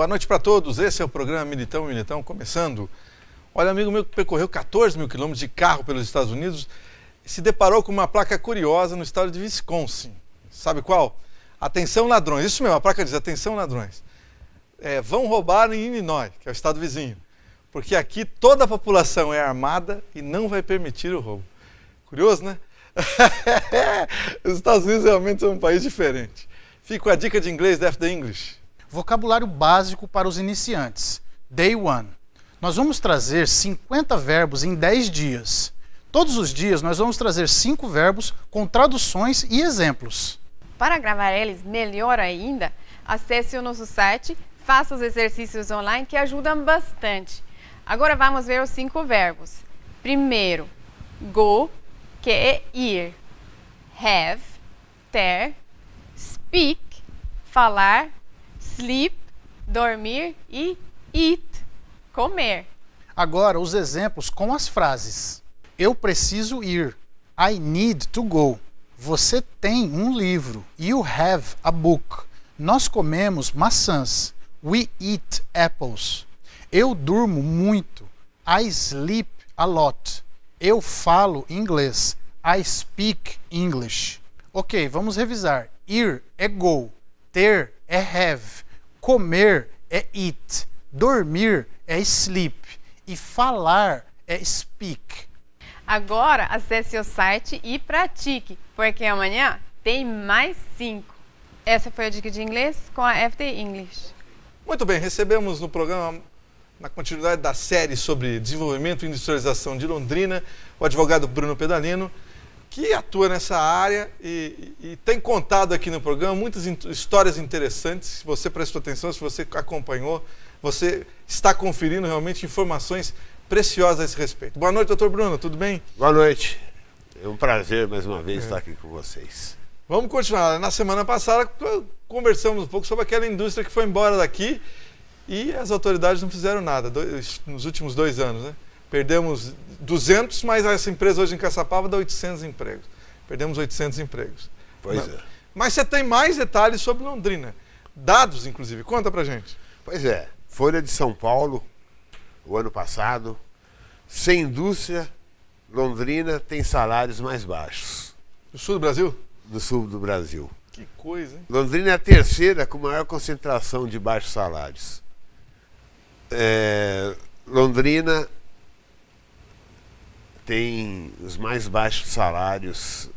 boa noite para todos. Esse é o programa Militão Militão começando. Olha, amigo meu que percorreu 14 mil quilômetros de carro pelos Estados Unidos se deparou com uma placa curiosa no estado de Wisconsin. Sabe qual? Atenção ladrões. Isso mesmo, a placa diz atenção ladrões. Vão roubar em Illinois, que é o estado vizinho. Porque aqui toda a população é armada e não vai permitir o roubo. Curioso, né? Os Estados Unidos realmente são um país diferente. Fica a dica de inglês da FD English. Vocabulário básico para os iniciantes. Day 1. Nós vamos trazer 50 verbos em 10 dias. Todos os dias nós vamos trazer 5 verbos com traduções e exemplos. Para gravar eles melhor ainda, acesse o nosso site, faça os exercícios online que ajudam bastante. Agora vamos ver os 5 verbos. Primeiro, go, que é ir. Have, ter. Speak, falar. Sleep, dormir. E eat, comer. Agora os exemplos com as frases. Eu preciso ir. I need to go. Você tem um livro. You have a book. Nós comemos maçãs. We eat apples. Eu durmo muito. I sleep a lot. Eu falo inglês. I speak English. Ok, vamos revisar. Ir é go. Ter é have. Comer é eat. Dormir é sleep. E falar é speak. Agora acesse o site e pratique, porque amanhã tem mais 5. Essa foi a dica de inglês com a FD English. Muito bem, recebemos no programa, na continuidade da série sobre desenvolvimento e industrialização de Londrina, o advogado Bruno Pedalino, que atua nessa área e tem contado aqui no programa muitas histórias interessantes. Se você prestou atenção, se você acompanhou, você está conferindo realmente informações preciosas a esse respeito. Boa noite, doutor Bruno, tudo bem? Boa noite. É um prazer mais uma vez estar aqui com vocês. Vamos continuar. Na semana passada conversamos um pouco sobre aquela indústria que foi embora daqui e as autoridades não fizeram nada nos últimos 2 anos, né? Perdemos 200, mas essa empresa hoje em Caçapava dá 800 empregos. Perdemos 800 empregos. Pois é. Mas você tem mais detalhes sobre Londrina. Dados, inclusive. Conta pra gente. Pois é. Folha de São Paulo, o ano passado, sem indústria, Londrina tem salários mais baixos. Do sul do Brasil? Do sul do Brasil. Que coisa, hein? Londrina é a terceira com maior concentração de baixos salários. Londrina tem os mais baixos salários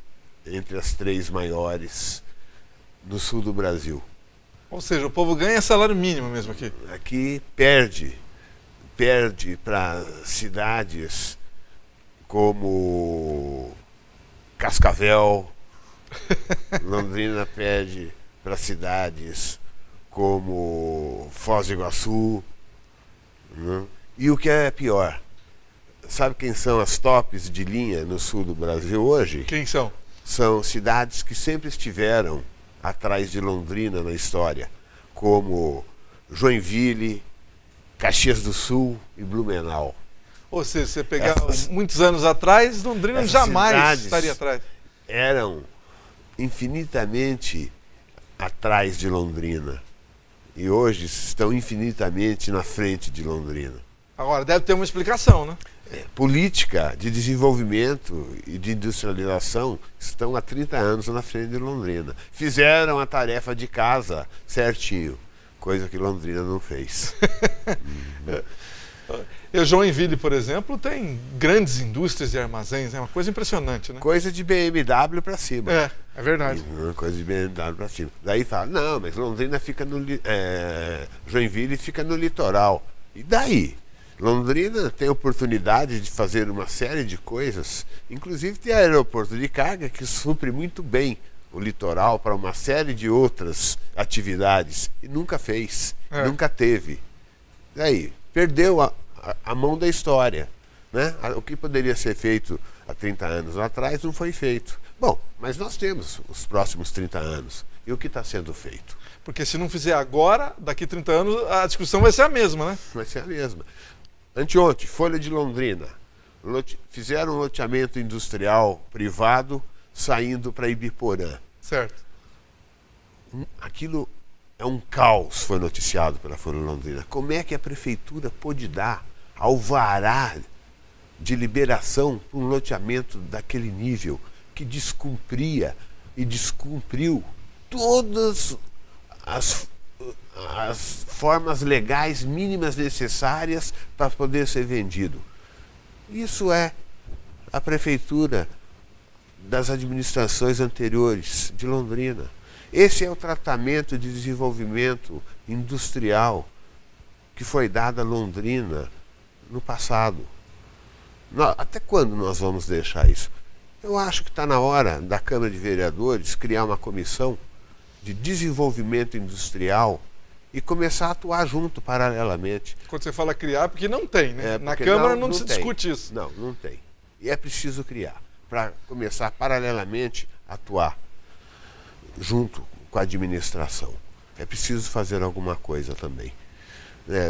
entre as 3 maiores no sul do Brasil. Ou seja, o povo ganha salário mínimo mesmo aqui. Aqui perde para cidades como Cascavel. Londrina perde para cidades como Foz do Iguaçu, né? E o que é pior, sabe quem são as tops de linha no sul do Brasil hoje? Quem são? São cidades que sempre estiveram atrás de Londrina na história, como Joinville, Caxias do Sul e Blumenau. Ou seja, se você pegar muitos anos atrás, Londrina jamais estaria atrás. Eram infinitamente atrás de Londrina e hoje estão infinitamente na frente de Londrina. Agora, deve ter uma explicação, né? Política de desenvolvimento e de industrialização estão há 30 anos na frente de Londrina. Fizeram a tarefa de casa certinho, coisa que Londrina não fez. Joinville, por exemplo, tem grandes indústrias e armazéns, é uma coisa impressionante, né? Coisa de BMW para cima. É verdade. Coisa de BMW para cima. Daí fala, não, mas Londrina fica no... Joinville fica no litoral. E daí? Londrina tem oportunidade de fazer uma série de coisas, inclusive tem aeroporto de carga que supre muito bem o litoral para uma série de outras atividades e nunca fez, nunca teve. Daí, perdeu a mão da história, né? O que poderia ser feito há 30 anos atrás não foi feito. Bom, mas nós temos os próximos 30 anos. E o que está sendo feito? Porque se não fizer agora, daqui 30 anos, a discussão vai ser a mesma, né? Vai ser a mesma. Anteontem, Folha de Londrina. Fizeram um loteamento industrial privado saindo para Ibiporã. Certo. Aquilo é um caos, foi noticiado pela Folha Londrina. Como é que a prefeitura pôde dar alvará de liberação para um loteamento daquele nível que descumpria e descumpriu todas as formas legais mínimas necessárias para poder ser vendido? Isso é a prefeitura das administrações anteriores de Londrina. Esse é o tratamento de desenvolvimento industrial que foi dado a Londrina no passado. Até quando nós vamos deixar isso? Eu acho que está na hora da Câmara de Vereadores criar uma comissão de desenvolvimento industrial e começar a atuar junto, paralelamente. Quando você fala criar, porque não tem, né? Na Porque Câmara não se tem. discute isso. Não tem. E é preciso criar, para começar paralelamente a atuar junto com a administração. É preciso fazer alguma coisa também.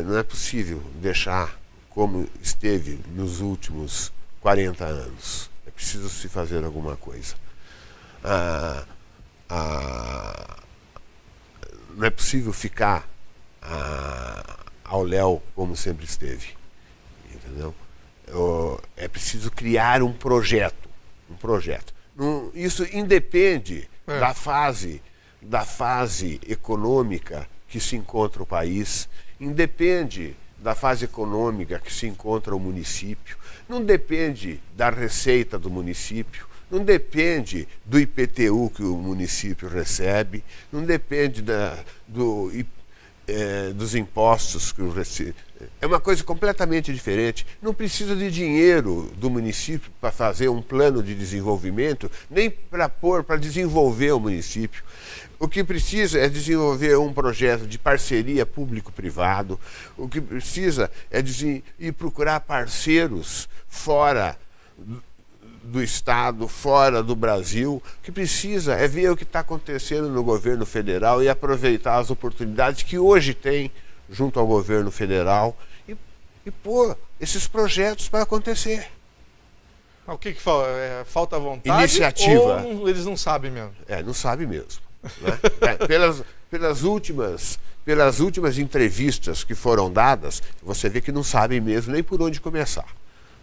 Não é possível deixar como esteve nos últimos 40 anos. É preciso se fazer alguma coisa. Não é possível ficar ao léu como sempre esteve. Entendeu? É preciso criar um projeto. Isso independe da fase econômica que se encontra o país, independe da fase econômica que se encontra o município, não depende da receita do município, não depende do IPTU que o município recebe, não depende dos impostos que o município... É uma coisa completamente diferente. Não precisa de dinheiro do município para fazer um plano de desenvolvimento, nem para desenvolver o município. O que precisa é desenvolver um projeto de parceria público-privado. O que precisa é ir procurar parceiros fora do Estado, fora do Brasil. O que precisa é ver o que está acontecendo no governo federal e aproveitar as oportunidades que hoje tem junto ao governo federal e pôr esses projetos para acontecer. Mas o que falta? Falta vontade? Iniciativa. Ou eles não sabem mesmo? Não sabe mesmo. Né? Pelas últimas entrevistas que foram dadas, você vê que não sabem mesmo nem por onde começar.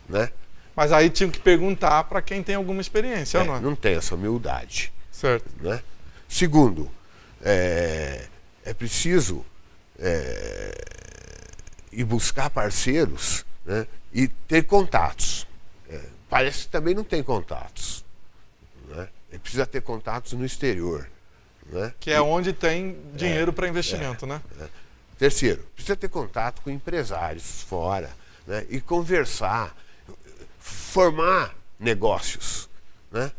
Né? Mas aí tinham que perguntar para quem tem alguma experiência, ou não é? Não tem essa humildade. Certo. Né? Segundo, é preciso ir buscar parceiros, né? E ter contatos. Parece que também não tem contatos. Né? Precisa ter contatos no exterior. Né? Que é onde tem dinheiro para investimento, né? Terceiro, precisa ter contato com empresários fora, né? E conversar, formar negócios. Né?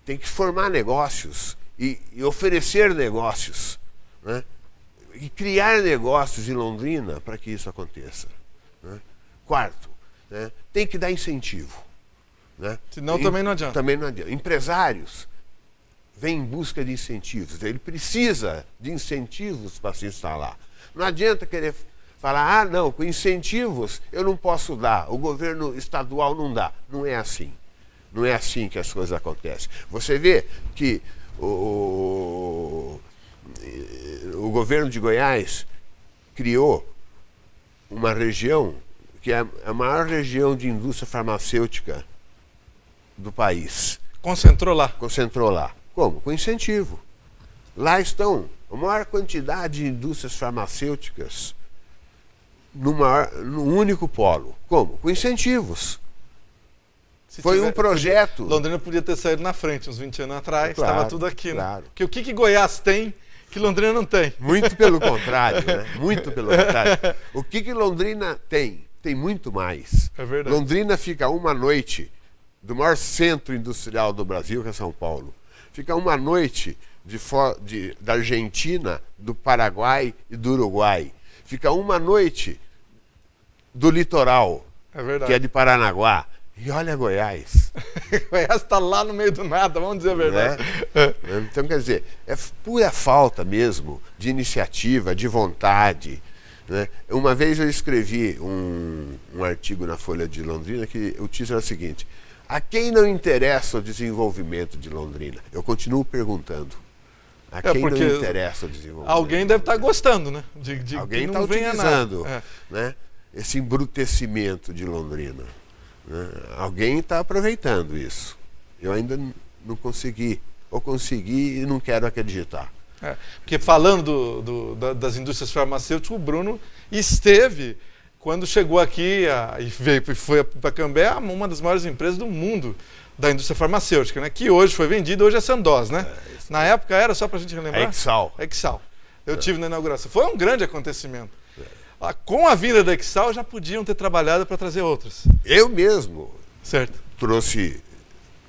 Tem que formar negócios e oferecer negócios. Né? E criar negócios em Londrina para que isso aconteça. Né? Quarto, né? Tem que dar incentivo. Né? Senão também não adianta. Também não adianta. Empresários vêm em busca de incentivos. Ele precisa de incentivos para se instalar. Não adianta querer falar, não, com incentivos eu não posso dar, o governo estadual não dá. Não é assim. Não é assim que as coisas acontecem. Você vê que o governo de Goiás criou uma região que é a maior região de indústria farmacêutica do país. Concentrou lá. Concentrou lá. Como? Com incentivo. Lá estão a maior quantidade de indústrias farmacêuticas no único polo. Como? Com incentivos. Foi um projeto... Londrina podia ter saído na frente uns 20 anos atrás, Claro, estava tudo aqui. claro. Né? Porque o que Goiás tem que Londrina não tem? Muito pelo contrário, né? Muito pelo contrário. O que Londrina tem? Tem muito mais. É verdade. Londrina fica uma noite do maior centro industrial do Brasil, que é São Paulo. Fica uma noite da Argentina, do Paraguai e do Uruguai. Fica uma noite do litoral, É verdade. que é de Paranaguá. E olha Goiás. Goiás está lá no meio do nada, vamos dizer a verdade. Né? Então, quer dizer, é pura falta mesmo de iniciativa, de vontade. Né? Uma vez eu escrevi um artigo na Folha de Londrina que o título era o seguinte: a quem não interessa o desenvolvimento de Londrina? Eu continuo perguntando. A quem porque não interessa o desenvolvimento? Alguém deve estar gostando, né? De Alguém que está não venha utilizando, nada. né, esse embrutecimento de Londrina. Né? Alguém está aproveitando isso. Eu ainda não consegui, ou consegui e não quero acreditar. Porque falando das indústrias farmacêuticas, o Bruno esteve, quando chegou aqui e foi para Cambé, uma das maiores empresas do mundo da indústria farmacêutica, né? Que hoje foi vendida, hoje é Sandoz, né? Na época era, só para a gente relembrar? Exal. Eu tive na inauguração. Foi um grande acontecimento. Com a vinda da Exal, já podiam ter trabalhado para trazer outras. Eu mesmo trouxe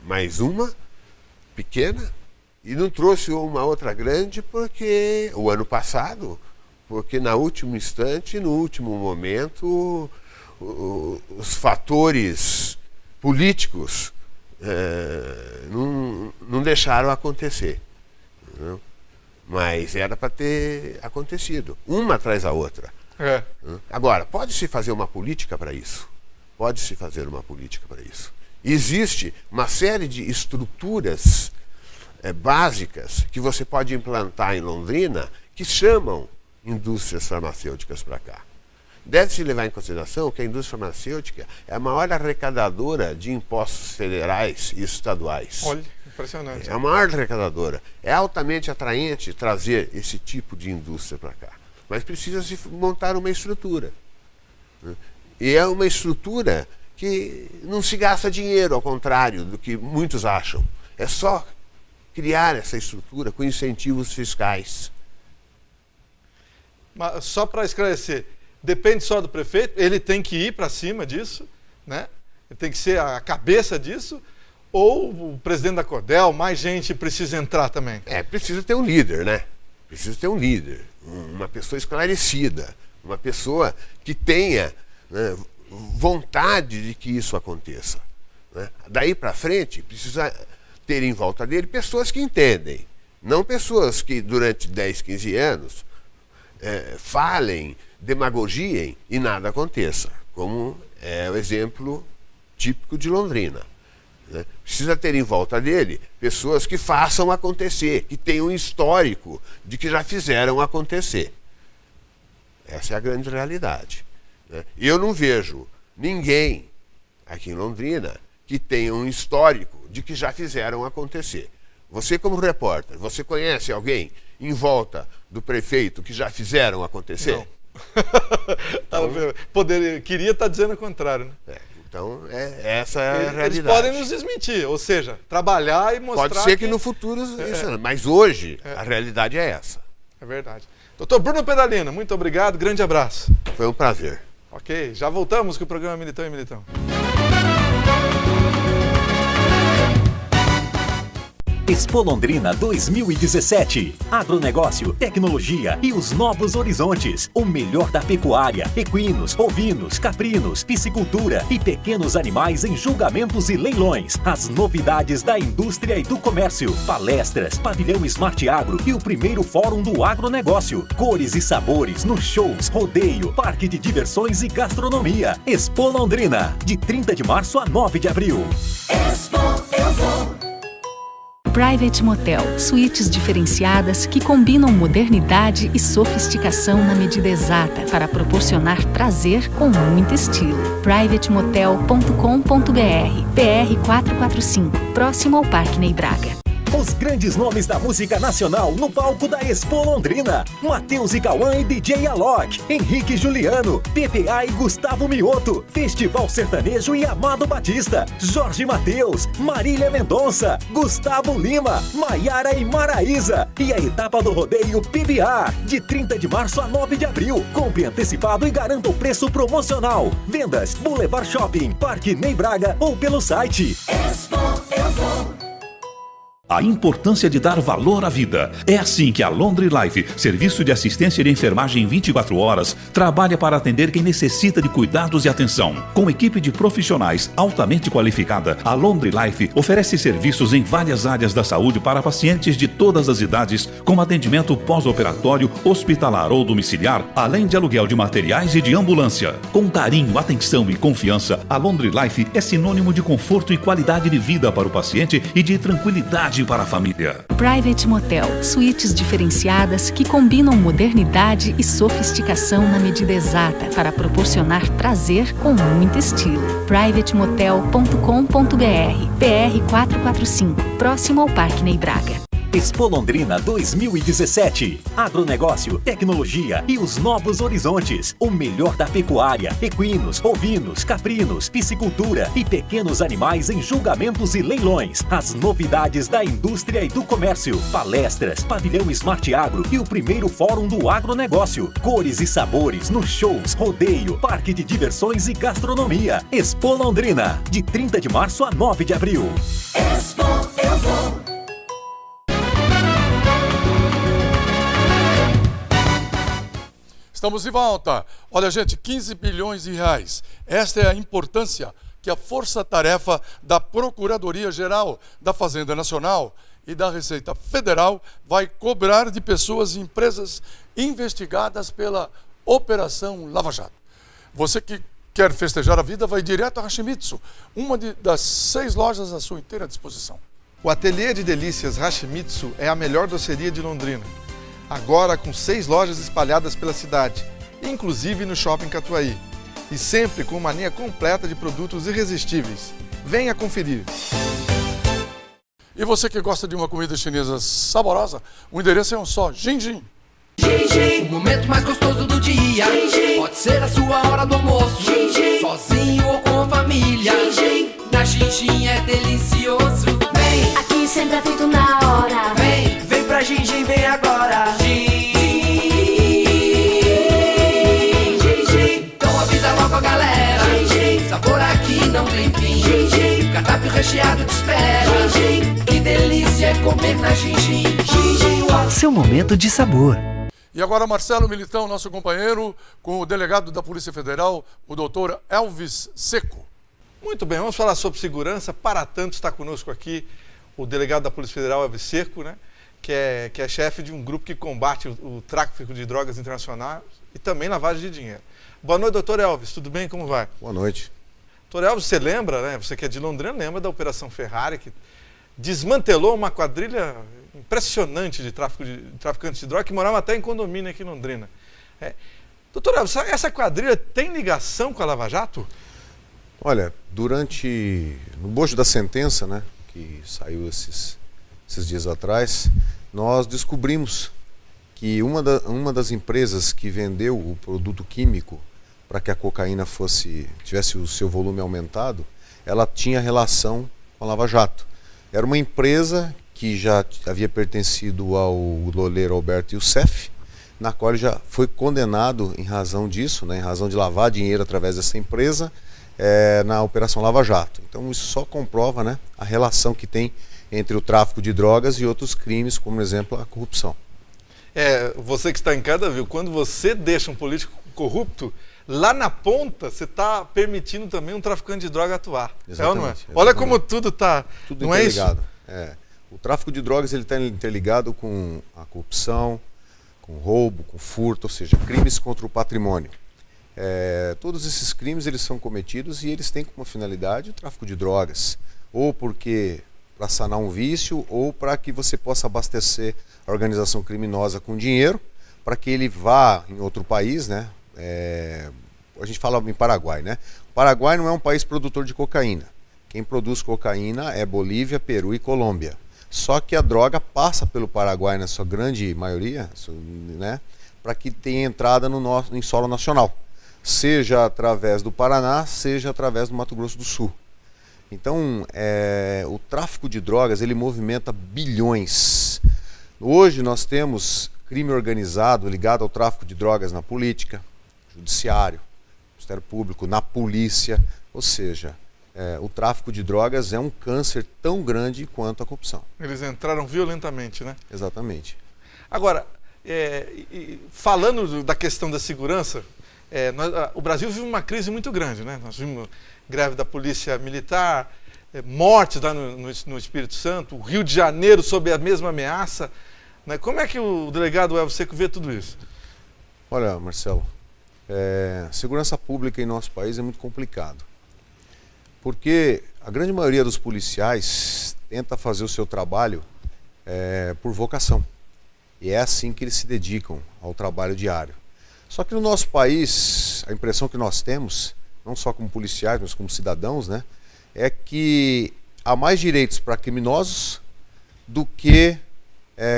mais uma pequena e não trouxe uma outra grande porque o ano passado, porque no último instante, no último momento, os fatores políticos não deixaram acontecer. Entendeu? Mas era para ter acontecido, uma atrás da outra. Agora, pode-se fazer uma política para isso? Pode-se fazer uma política para isso. Existe uma série de estruturas básicas que você pode implantar em Londrina que chamam indústrias farmacêuticas para cá. Deve-se levar em consideração que a indústria farmacêutica é a maior arrecadadora de impostos federais e estaduais. Olha, impressionante. É a maior arrecadadora. É altamente atraente trazer esse tipo de indústria para cá. Mas precisa-se montar uma estrutura. Né? E é uma estrutura que não se gasta dinheiro, ao contrário do que muitos acham. É só criar essa estrutura com incentivos fiscais. Mas só para esclarecer, depende só do prefeito, ele tem que ir para cima disso, né? Ele tem que ser a cabeça disso, ou o presidente da Codel, mais gente precisa entrar também? Precisa ter um líder, né? Precisa ter um líder, uma pessoa esclarecida, uma pessoa que tenha, né, vontade de que isso aconteça. Né? Daí para frente, precisa ter em volta dele pessoas que entendem, não pessoas que durante 10, 15 anos falem, demagogiem e nada aconteça, como é o exemplo típico de Londrina. Né? Precisa ter em volta dele pessoas que façam acontecer, que tenham um histórico de que já fizeram acontecer. Essa é a grande realidade. Né? E eu não vejo ninguém aqui em Londrina que tenha um histórico de que já fizeram acontecer. Você, como repórter, você conhece alguém em volta do prefeito que já fizeram acontecer? Não. Queria estar dizendo o contrário, né? Então, essa é a realidade. Eles podem nos desmentir, ou seja, trabalhar e mostrar. Pode ser que no futuro isso, mas hoje a realidade é essa. É verdade. Dr. Bruno Pedalina, muito obrigado, grande abraço. Foi um prazer. Ok, já voltamos com o programa Militão e Militão. Expo Londrina 2017. Agronegócio, tecnologia e os novos horizontes. O melhor da pecuária, equinos, ovinos, caprinos, piscicultura e pequenos animais em julgamentos e leilões. As novidades da indústria e do comércio. Palestras, pavilhão Smart Agro e o primeiro fórum do agronegócio. Cores e sabores nos shows, rodeio, parque de diversões e gastronomia. Expo Londrina, de 30 de março a 9 de abril. Expo, eu vou. Private Motel, suítes diferenciadas que combinam modernidade e sofisticação na medida exata para proporcionar prazer com muito estilo. privatemotel.com.br, PR 445, próximo ao Parque Ney Braga. Os grandes nomes da música nacional no palco da Expo Londrina. Matheus e Cauã e DJ Alok, Henrique Juliano, PPA e Gustavo Mioto, Festival Sertanejo e Amado Batista, Jorge Mateus, Marília Mendonça, Gustavo Lima, Maiara e Maraísa. E a etapa do rodeio PBA, de 30 de março a 9 de abril. Compre antecipado e garanta o preço promocional. Vendas, Boulevard Shopping, Parque Ney Braga ou pelo site. Expo, eu vou. A importância de dar valor à vida. É assim que a Londri Life, serviço de assistência de enfermagem 24 horas, trabalha para atender quem necessita de cuidados e atenção. Com equipe de profissionais altamente qualificada, a Londri Life oferece serviços em várias áreas da saúde para pacientes de todas as idades, como atendimento pós-operatório, hospitalar ou domiciliar, além de aluguel de materiais e de ambulância. Com carinho, atenção e confiança, a Londri Life é sinônimo de conforto e qualidade de vida para o paciente e de tranquilidade vantagem para a família. Private Motel, suítes diferenciadas que combinam modernidade e sofisticação na medida exata para proporcionar prazer com muito estilo. privatemotel.com.br, PR 445, próximo ao Parque Ney Braga. Expo Londrina 2017. Agronegócio, tecnologia e os novos horizontes. O melhor da pecuária, equinos, ovinos, caprinos, piscicultura e pequenos animais em julgamentos e leilões. As novidades da indústria e do comércio. Palestras, pavilhão Smart Agro e o primeiro fórum do agronegócio. Cores e sabores nos shows, rodeio, parque de diversões e gastronomia. Expo Londrina, de 30 de março a 9 de abril. Expo eu vou. Estamos de volta. Olha, gente, 15 bilhões de reais. Esta é a importância que a força-tarefa da Procuradoria-Geral da Fazenda Nacional e da Receita Federal vai cobrar de pessoas e empresas investigadas pela Operação Lava Jato. Você que quer festejar a vida vai direto a Hashimitsu, uma das 6 lojas à sua inteira disposição. O Ateliê de Delícias Hashimitsu é a melhor doceria de Londrina. Agora com 6 lojas espalhadas pela cidade, inclusive no Shopping Catuaí. E sempre com uma linha completa de produtos irresistíveis. Venha conferir. E você que gosta de uma comida chinesa saborosa, o endereço é um só, Jin. O momento mais gostoso do dia. Pode ser a sua hora do almoço. Sozinho ou com a família. Na Jin é delicioso. Vem, aqui sempre é feito na hora. Vem pra Jin, vem agora. Então avisa logo a galera. Sabor aqui não tem fim. Cardápio recheado te espera. Que delícia é comer na Jin. Seu momento de sabor. E agora Marcelo Militão, nosso companheiro, com o delegado da Polícia Federal, o doutor Elvis Seco. Muito bem, vamos falar sobre segurança. Para tanto está conosco aqui o delegado da Polícia Federal, Elvis Seco, né? Que é chefe de um grupo que combate o tráfico de drogas internacionais e também lavagem de dinheiro. Boa noite, doutor Elvis. Tudo bem? Como vai? Boa noite. Doutor Elvis, você lembra, né? Você que é de Londrina, lembra da Operação Ferrari, que desmantelou uma quadrilha impressionante de traficantes de drogas que moravam até em condomínio aqui em Londrina. Doutor Elvis, essa quadrilha tem ligação com a Lava Jato? Olha, no bojo da sentença, né, que saiu esses dias atrás, nós descobrimos que uma das empresas que vendeu o produto químico para que a cocaína tivesse o seu volume aumentado, ela tinha relação com a Lava Jato. Era uma empresa que já havia pertencido ao doleiro Alberto Youssef, na qual ele já foi condenado em razão disso, né, em razão de lavar dinheiro através dessa empresa, na Operação Lava Jato. Então isso só comprova, né, a relação que tem entre o tráfico de drogas e outros crimes, como por exemplo a corrupção. Você que está em casa viu, quando você deixa um político corrupto, lá na ponta você está permitindo também um traficante de droga atuar. Exatamente, não é? exatamente. Olha como tudo está. Tudo não interligado. É isso? O tráfico de drogas está interligado com a corrupção, com roubo, com furto, ou seja, crimes contra o patrimônio. Todos esses crimes eles são cometidos e eles têm como finalidade o tráfico de drogas, ou para sanar um vício, ou para que você possa abastecer a organização criminosa com dinheiro, para que ele vá em outro país, né? A gente fala em Paraguai, né? O Paraguai não é um país produtor de cocaína. Quem produz cocaína é Bolívia, Peru e Colômbia. Só que a droga passa pelo Paraguai na sua grande maioria, né? Para que tenha entrada em solo nacional. Seja através do Paraná, seja através do Mato Grosso do Sul. Então, o tráfico de drogas, ele movimenta bilhões. Hoje nós temos crime organizado ligado ao tráfico de drogas na política, judiciário, Ministério Público, na polícia. Ou seja, o tráfico de drogas é um câncer tão grande quanto a corrupção. Eles entraram violentamente, né? Exatamente. Agora, falando da questão da segurança, o Brasil vive uma crise muito grande, né? Nós vimos greve da Polícia Militar, mortes lá no Espírito Santo, o Rio de Janeiro sob a mesma ameaça. Né? Como é que o delegado Elvis Seco vê tudo isso? Olha, Marcelo, segurança pública em nosso país é muito complicado. Porque a grande maioria dos policiais tenta fazer o seu trabalho por vocação. E é assim que eles se dedicam ao trabalho diário. Só que no nosso país, a impressão que nós temos, não só como policiais, mas como cidadãos, né, é que há mais direitos para criminosos do que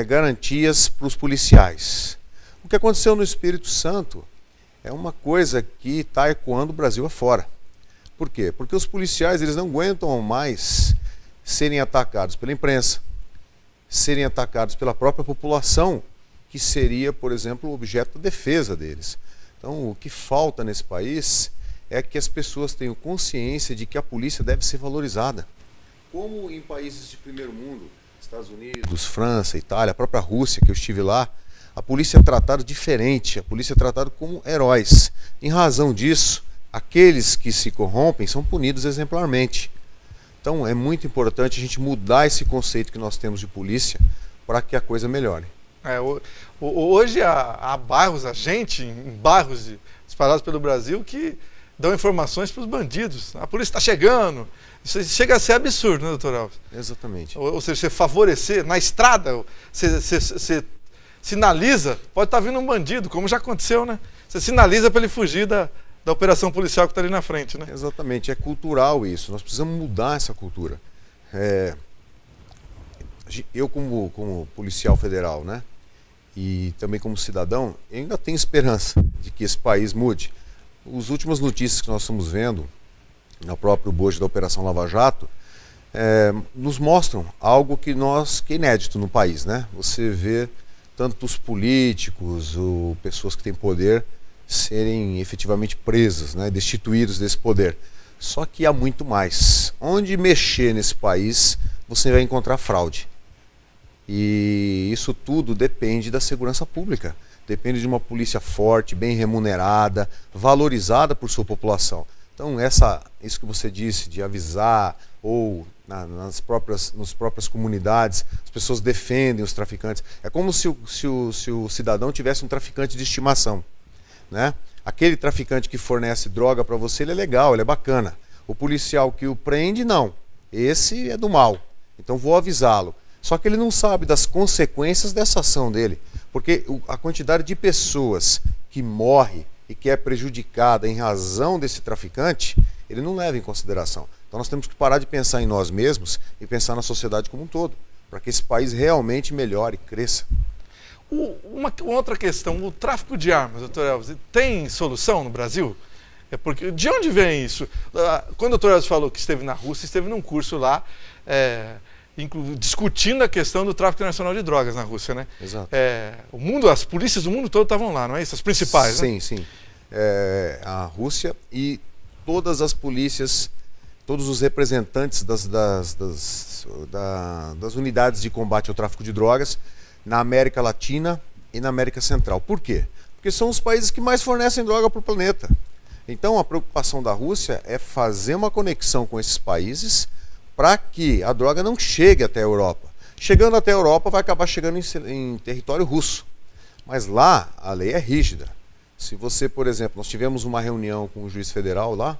garantias para os policiais. O que aconteceu no Espírito Santo é uma coisa que está ecoando o Brasil afora. Por quê? Porque os policiais eles não aguentam mais serem atacados pela imprensa, serem atacados pela própria população, que seria, por exemplo, o objeto da defesa deles. Então, o que falta nesse país é que as pessoas tenham consciência de que a polícia deve ser valorizada. Como em países de primeiro mundo, Estados Unidos, França, Itália, a própria Rússia, que eu estive lá, a polícia é tratada diferente, a polícia é tratada como heróis. Em razão disso, aqueles que se corrompem são punidos exemplarmente. Então é muito importante a gente mudar esse conceito que nós temos de polícia para que a coisa melhore. Hoje há bairros, em bairros espalhados pelo Brasil que dão informações para os bandidos. A polícia está chegando. Isso chega a ser absurdo, né, doutor Alves? Exatamente. Ou seja, você favorecer, na estrada, você sinaliza, pode estar vindo um bandido, como já aconteceu, né? Você sinaliza para ele fugir da operação policial que está ali na frente, né? Exatamente, é cultural isso, nós precisamos mudar essa cultura. Eu como policial federal, né, e também como cidadão, eu ainda tenho esperança de que esse país mude. As últimas notícias que nós estamos vendo, no próprio bojo da Operação Lava Jato, nos mostram algo que é inédito no país, né? Você vê tantos políticos ou pessoas que têm poder serem efetivamente presos, né, destituídos desse poder. Só que há muito mais. Onde mexer nesse país, você vai encontrar fraude. E isso tudo depende da segurança pública. Depende de uma polícia forte, bem remunerada, valorizada por sua população. Então, isso que você disse, de avisar, ou nas próprias comunidades, as pessoas defendem os traficantes. É como se o cidadão tivesse um traficante de estimação. Né? Aquele traficante que fornece droga para você, ele é legal, ele é bacana. O policial que o prende, não. Esse é do mal. Então vou avisá-lo. Só que ele não sabe das consequências dessa ação dele. Porque a quantidade de pessoas que morre e que é prejudicada em razão desse traficante, ele não leva em consideração. Então nós temos que parar de pensar em nós mesmos e pensar na sociedade como um todo, para que esse país realmente melhore, cresça. Uma outra questão, o tráfico de armas, doutor Elvis, tem solução no Brasil? De onde vem isso? Quando o doutor Elvis falou que esteve na Rússia, esteve num curso lá, discutindo a questão do tráfico internacional de drogas na Rússia, né? Exato. As polícias do mundo todo estavam lá, não é isso? As principais, sim, né? Sim. A Rússia e todas as polícias, todos os representantes das unidades de combate ao tráfico de drogas, na América Latina e na América Central. Por quê? Porque são os países que mais fornecem droga para o planeta. Então a preocupação da Rússia é fazer uma conexão com esses países para que a droga não chegue até a Europa. Chegando até a Europa vai acabar chegando em território russo. Mas lá a lei é rígida. Se você, por exemplo, nós tivemos uma reunião com o juiz federal lá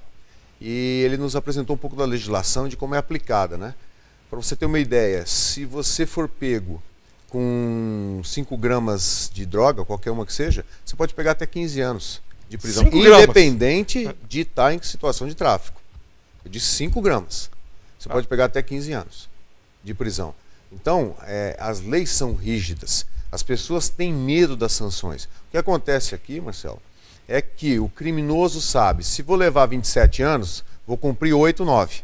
e ele nos apresentou um pouco da legislação de como é aplicada, né? Para você ter uma ideia, se você for pego com 5 gramas de droga, qualquer uma que seja, você pode pegar até 15 anos de prisão, independente de estar em situação de tráfico. Eu disse 5 gramas. Você pode pegar até 15 anos de prisão. Então, as leis são rígidas. As pessoas têm medo das sanções. O que acontece aqui, Marcelo, é que o criminoso sabe, se vou levar 27 anos, vou cumprir 8, 9.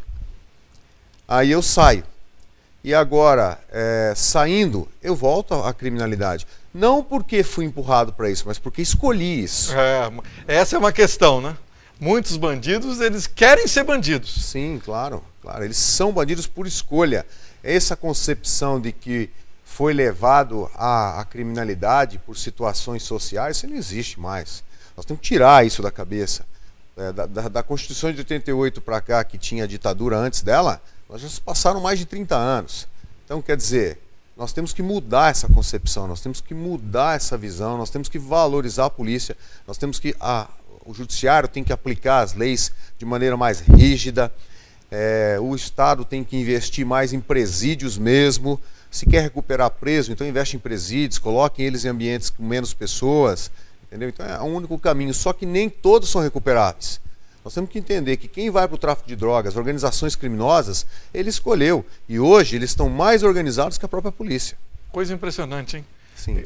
Aí eu saio. E agora, saindo, eu volto à criminalidade. Não porque fui empurrado para isso, mas porque escolhi isso. Essa é uma questão, né? Muitos bandidos, eles querem ser bandidos. Sim, claro. Eles são bandidos por escolha. Essa concepção de que foi levado à criminalidade por situações sociais, isso não existe mais. Nós temos que tirar isso da cabeça. Da Constituição de 88 para cá, que tinha ditadura antes dela, nós já passaram mais de 30 anos. Então, quer dizer, nós temos que mudar essa concepção, nós temos que mudar essa visão, nós temos que valorizar a polícia, nós temos que... o judiciário tem que aplicar as leis de maneira mais rígida. O Estado tem que investir mais em presídios mesmo. Se quer recuperar preso, então investe em presídios, coloquem eles em ambientes com menos pessoas, entendeu? Então é o único caminho, só que nem todos são recuperáveis. Nós temos que entender que quem vai para o tráfico de drogas, organizações criminosas, ele escolheu. E hoje eles estão mais organizados que a própria polícia. Coisa impressionante, hein? Sim.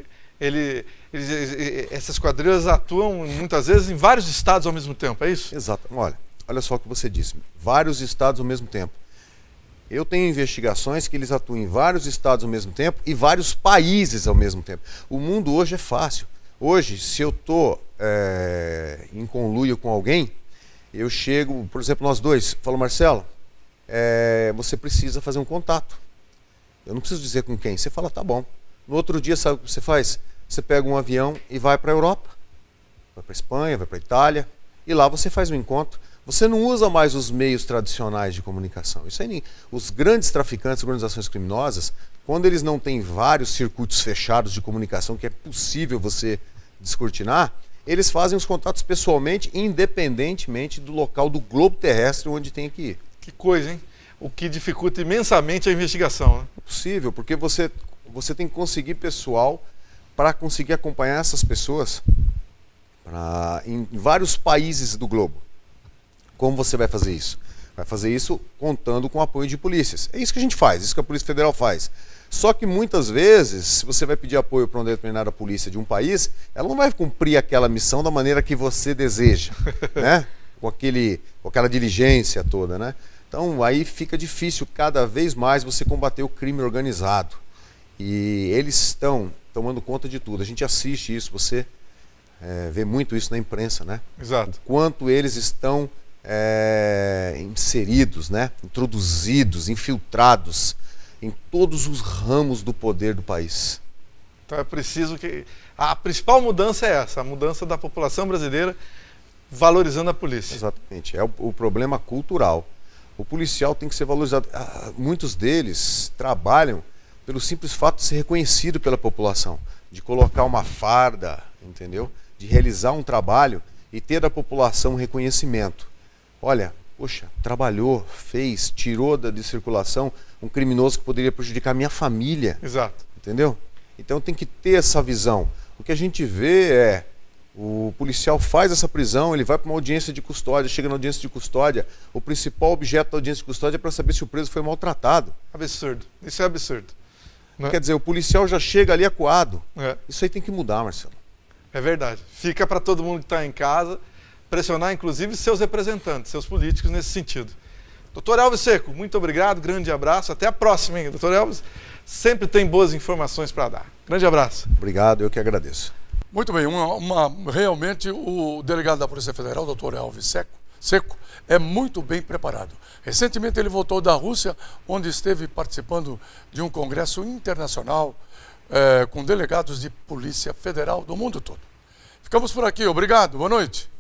Essas quadrilhas atuam muitas vezes em vários estados ao mesmo tempo, é isso? Exato. Olha só o que você disse, vários estados ao mesmo tempo. Eu tenho investigações que eles atuam em vários estados ao mesmo tempo e vários países ao mesmo tempo. O mundo hoje é fácil. Hoje, se eu estou em conluio com alguém, eu chego, por exemplo, nós dois, falo, Marcelo, você precisa fazer um contato. Eu não preciso dizer com quem. Você fala, tá bom. No outro dia, sabe o que você faz? Você pega um avião e vai para a Europa. Vai para a Espanha, vai para a Itália. E lá você faz um encontro. Você não usa mais os meios tradicionais de comunicação. Isso aí, os grandes traficantes, organizações criminosas, quando eles não têm vários circuitos fechados de comunicação que é possível você descortinar, eles fazem os contatos pessoalmente, independentemente do local do globo terrestre onde tem que ir. Que coisa, hein? O que dificulta imensamente a investigação, né? É possível, porque você tem que conseguir pessoal para conseguir acompanhar essas pessoas em vários países do globo. Como você vai fazer isso? Vai fazer isso contando com o apoio de polícias. É isso que a gente faz, isso que a Polícia Federal faz. Só que muitas vezes, se você vai pedir apoio para uma determinada polícia de um país, ela não vai cumprir aquela missão da maneira que você deseja, né? Com aquela diligência toda, né? Então aí fica difícil cada vez mais você combater o crime organizado. E eles estão tomando conta de tudo. A gente assiste isso, você vê muito isso na imprensa, né? Exato. O quanto eles estão inseridos, né? Introduzidos, infiltrados em todos os ramos do poder do país. Então é preciso que... A principal mudança é essa, a mudança da população brasileira valorizando a polícia. Exatamente, é o problema cultural. O policial tem que ser valorizado. Muitos deles trabalham pelo simples fato de ser reconhecido pela população, de colocar uma farda, entendeu? De realizar um trabalho e ter da população um reconhecimento. Olha, poxa, trabalhou, fez, tirou de circulação um criminoso que poderia prejudicar a minha família. Exato. Entendeu? Então tem que ter essa visão. O que a gente vê o policial faz essa prisão, ele vai para uma audiência de custódia, chega na audiência de custódia, o principal objeto da audiência de custódia é para saber se o preso foi maltratado. Absurdo. Isso é absurdo. Né? Quer dizer, o policial já chega ali acuado. É. Isso aí tem que mudar, Marcelo. É verdade. Fica para todo mundo que está em casa pressionar, inclusive, seus representantes, seus políticos nesse sentido. Doutor Elvis Seco, muito obrigado, grande abraço. Até a próxima, hein? Doutor Elvis sempre tem boas informações para dar. Grande abraço. Obrigado, eu que agradeço. Muito bem, realmente o delegado da Polícia Federal, doutor Elvis Seco, é muito bem preparado. Recentemente ele voltou da Rússia, onde esteve participando de um congresso internacional com delegados de Polícia Federal do mundo todo. Ficamos por aqui, obrigado, boa noite.